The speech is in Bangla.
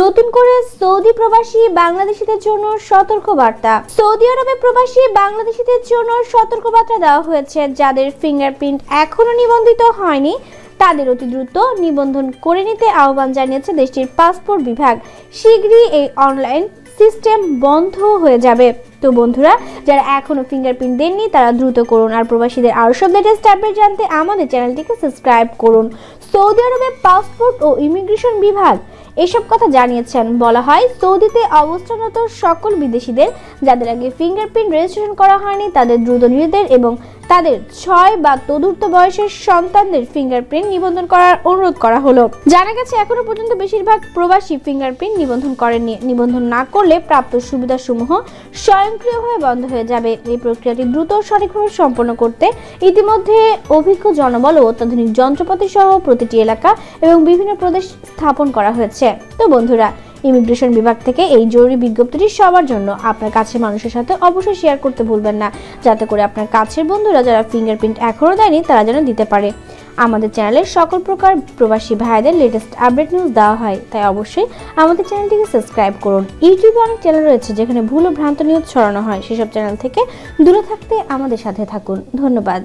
নতুন করে সৌদি প্রবাসী বাংলাদেশিদের জন্য সতর্কবার্তা। সৌদি আরবে প্রবাসী বাংলাদেশিদের জন্য সতর্কবার্তা দেওয়া হয়েছে। যাদের ফিঙ্গারপ্রিন্ট এখনো নিবন্ধিত হয়নি তাদের অতি দ্রুত নিবন্ধন করে নিতে আহ্বান জানিয়েছে দেশটির পাসপোর্ট বিভাগ। শীঘ্রই এই অনলাইন সিস্টেম বন্ধ হয়ে যাবে। তো বন্ধুরা, যারা এখনো ফিঙ্গারপ্রিন্ট দেননি তারা দ্রুত করুন। আর প্রবাসীদের আরো সব লেটেস্ট আপডেট জানতে আমাদের চ্যানেলটিকে সাবস্ক্রাইব করুন। সৌদি আরবের পাসপোর্ট ও ইমিগ্রেশন বিভাগ এসব কথা জানিয়েছেন। বলা হয়, সৌদিতে অবস্থানরত সকল বিদেশিদের যাদের আগে ফিঙ্গারপ্রিন্ট রেজিস্ট্রেশন করা হয়নি তাদের দ্রুত নিজেদের এবং তাদের 6 বা তদূর্ধ্ব বয়সের সন্তানদের ফিঙ্গারপ্রিন্ট নিবন্ধন করার অনুরোধ করা হলো। জানা গেছে এখনো পর্যন্ত বেশিরভাগ প্রবাসী ফিঙ্গারপ্রিন্ট নিবন্ধন করেননি। নিবন্ধন না করলে প্রাপ্ত সুবিধাসমূহ স্বয়ংক্রিয়ভাবে বন্ধ হয়ে যাবে। এই প্রক্রিয়াটি দ্রুত ও সঠিকভাবে সম্পন্ন করতে ইতিমধ্যে অভিজ্ঞ জনবল ও অত্যাধুনিক যন্ত্রপাতি সহ প্রতিটি এলাকা এবং বিভিন্ন প্রদেশ স্থাপন করা হয়েছে। তো বন্ধুরা, ইমিগ্রেশন বিভাগ থেকে এই জরুরি বিজ্ঞপ্তিটি সবার জন্য। আপনার কাছের মানুষের সাথে অবশ্যই শেয়ার করতে ভুলবেন না, যাতে করে আপনার কাছের বন্ধুরা যারা ফিঙ্গারপ্রিন্ট এখনো দেয়নি তারা যেন দিতে পারে। আমাদের চ্যানেলে সকল প্রকার প্রবাসী ভাইদের লেটেস্ট আপডেট নিউজ দেওয়া হয়, তাই অবশ্যই আমাদের চ্যানেলটিকে সাবস্ক্রাইব করুন। ইউটিউবে অনেক চ্যানেল রয়েছে যেখানে ভুল ও ভ্রান্ত নিউজ ছড়ানো হয়, সেসব চ্যানেল থেকে দূরে থাকতে আমাদের সাথে থাকুন। ধন্যবাদ।